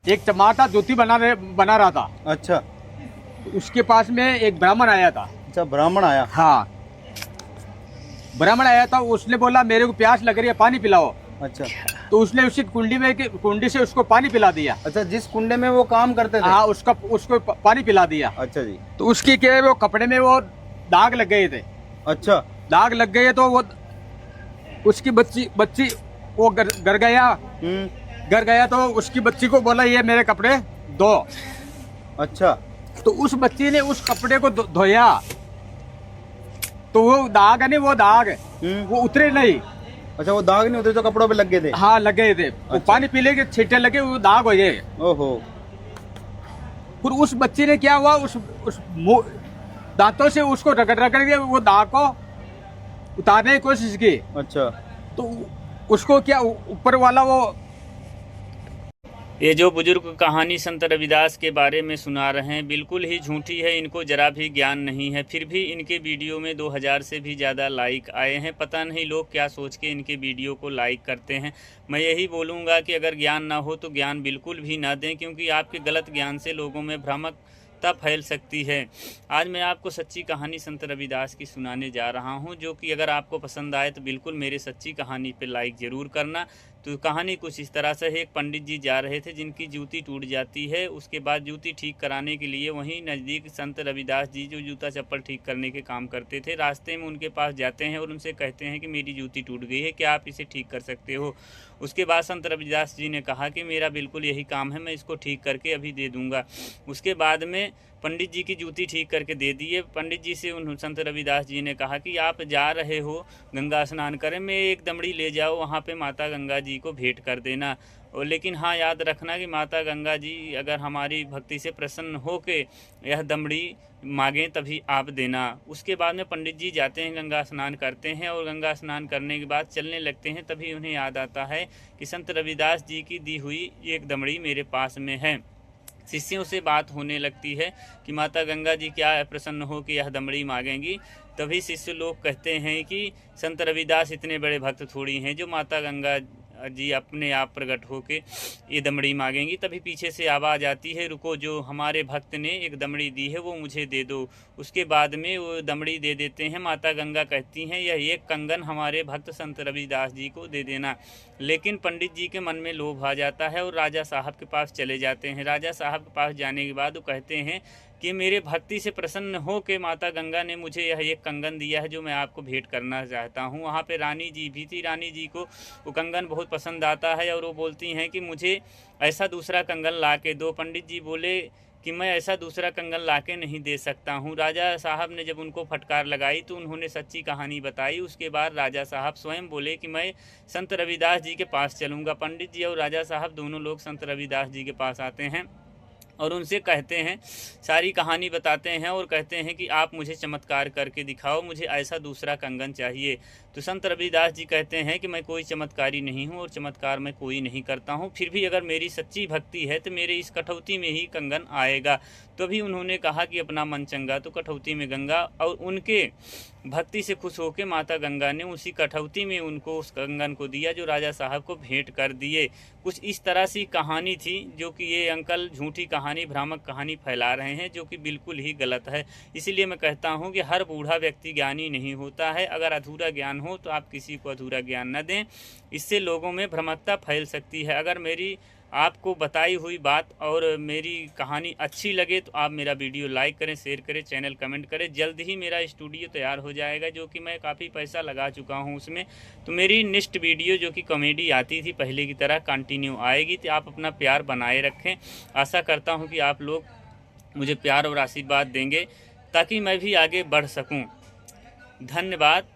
एक चमाटा जूती बना रहा था। अच्छा। तो उसके पास में एक ब्राह्मण आया था। अच्छा, ब्राह्मण आया। हाँ, ब्राह्मण आया था। उसने बोला मेरे को प्यास लग रही है, पानी पिलाओ। अच्छा। तो उसने उसी कुंडी से उसको पानी पिला दिया। अच्छा, जिस कुंडे में वो काम करते थे। हाँ, उसको पानी पिला दिया। अच्छा जी। तो उसकी क्या है, वो कपड़े में वो दाग लग गए थे। अच्छा। दाग लग गए तो वो उसकी बच्ची बच्ची वो घर गया। घर गया तो उसकी बच्ची को बोला ये मेरे कपड़े धो। अच्छा। तो उस बच्ची ने उस कपड़े को धोया तो वो दाग है नहीं, वो दाग वो उतरे नहीं। अच्छा, वो दाग नहीं उतरे तो कपड़ों पे लग गए थे। हाँ, लग गए थे। वो पानी पीले के छींटे लगे, वो दाग हो गए। ओहो। फिर उस बच्ची ने क्या हुआ, उस दांतों से उसको रगड़ रगड़ के वो दाग को उतारने की कोशिश की। अच्छा। तो उसको क्या ऊपर वाला वो ये जो बुजुर्ग कहानी संत रविदास के बारे में सुना रहे हैं बिल्कुल ही झूठी है। इनको जरा भी ज्ञान नहीं है, फिर भी इनके वीडियो में 2000 से भी ज़्यादा लाइक आए हैं। पता नहीं लोग क्या सोच के इनके वीडियो को लाइक करते हैं। मैं यही बोलूँगा कि अगर ज्ञान ना हो तो ज्ञान बिल्कुल भी ना दें, क्योंकि आपके गलत ज्ञान से लोगों में भ्रामकता फैल सकती है। आज मैं आपको सच्ची कहानी संत रविदास की सुनाने जा रहा हूं, जो कि अगर आपको पसंद आए तो बिल्कुल मेरे सच्ची कहानी पे लाइक ज़रूर करना। तो कहानी कुछ इस तरह से है। एक पंडित जी जा रहे थे जिनकी जूती टूट जाती है। उसके बाद जूती ठीक कराने के लिए वहीं नज़दीक संत रविदास जी जो जूता चप्पल ठीक करने के काम करते थे, रास्ते में उनके पास जाते हैं और उनसे कहते हैं कि मेरी जूती टूट गई है, क्या आप इसे ठीक कर सकते हो। उसके बाद संत रविदास जी ने कहा कि मेरा बिल्कुल यही काम है, मैं इसको ठीक करके अभी दे दूँगा। उसके बाद में पंडित जी की जूती ठीक करके दे दिए। पंडित जी से उन संत रविदास जी ने कहा कि आप जा रहे हो गंगा स्नान करें, मैं एक दमड़ी ले जाओ, वहाँ पे माता गंगा जी को भेंट कर देना। और लेकिन हाँ, याद रखना कि माता गंगा जी अगर हमारी भक्ति से प्रसन्न हो के यह दमड़ी मांगें तभी आप देना। उसके बाद में पंडित जी जाते हैं, गंगा स्नान करते हैं और गंगा स्नान करने के बाद चलने लगते हैं। तभी उन्हें याद आता है कि संत रविदास जी की दी हुई एक दमड़ी मेरे पास में है। शिष्यों से बात होने लगती है कि माता गंगा जी क्या प्रसन्न हो कि यह दमड़ी मांगेंगी। तभी शिष्य लोग कहते हैं कि संत रविदास इतने बड़े भक्त थोड़ी हैं जो माता गंगा जी अपने आप प्रकट होके ये दमड़ी मांगेंगी। तभी पीछे से आवाज़ आती है, रुको, जो हमारे भक्त ने एक दमड़ी दी है वो मुझे दे दो। उसके बाद में वो दमड़ी दे देते हैं। माता गंगा कहती हैं यह एक कंगन हमारे भक्त संत रविदास जी को दे देना। लेकिन पंडित जी के मन में लोभ आ जाता है और राजा साहब के पास चले जाते हैं। राजा साहब के पास जाने के बाद वो कहते हैं कि मेरे भक्ति से प्रसन्न हो के माता गंगा ने मुझे यह एक कंगन दिया है जो मैं आपको भेंट करना चाहता हूँ। वहाँ पे रानी जी भी थी। रानी जी को वो कंगन बहुत पसंद आता है और वो बोलती हैं कि मुझे ऐसा दूसरा कंगन ला के दो। पंडित जी बोले कि मैं ऐसा दूसरा कंगन ला के नहीं दे सकता हूँ। राजा साहब ने जब उनको फटकार लगाई तो उन्होंने सच्ची कहानी बताई। उसके बाद राजा साहब स्वयं बोले कि मैं संत रविदास जी के पास चलूँगा। पंडित जी और राजा साहब दोनों लोग संत रविदास जी के पास आते हैं और उनसे कहते हैं, सारी कहानी बताते हैं और कहते हैं कि आप मुझे चमत्कार करके दिखाओ, मुझे ऐसा दूसरा कंगन चाहिए। तो संत रविदास जी कहते हैं कि मैं कोई चमत्कारी नहीं हूँ और चमत्कार मैं कोई नहीं करता हूँ, फिर भी अगर मेरी सच्ची भक्ति है तो मेरे इस कठौती में ही कंगन आएगा। तो भी उन्होंने कहा कि अपना मन चंगा तो कठौती में गंगा, और उनके भक्ति से खुश होकर माता गंगा ने उसी कठौती में उनको उस कंगन को दिया जो राजा साहब को भेंट कर दिए। कुछ इस तरह सी कहानी थी जो कि ये अंकल झूठी कहानी, भ्रामक कहानी फैला रहे हैं, जो कि बिल्कुल ही गलत है। इसीलिए मैं कहता हूँ कि हर बूढ़ा व्यक्ति ज्ञानी नहीं होता है। अगर अधूरा ज्ञान हो तो आप किसी को अधूरा ज्ञान न दें, इससे लोगों में भ्रमकता फैल सकती है। अगर मेरी आपको बताई हुई बात और मेरी कहानी अच्छी लगे तो आप मेरा वीडियो लाइक करें, शेयर करें, चैनल कमेंट करें। जल्द ही मेरा स्टूडियो तैयार हो जाएगा जो कि मैं काफ़ी पैसा लगा चुका हूं उसमें। तो मेरी नेक्स्ट वीडियो जो कि कॉमेडी आती थी पहले की तरह कंटिन्यू आएगी। तो आप अपना प्यार बनाए रखें। आशा करता हूं कि आप लोग मुझे प्यार और आशीर्वाद देंगे ताकि मैं भी आगे बढ़ सकूँ। धन्यवाद।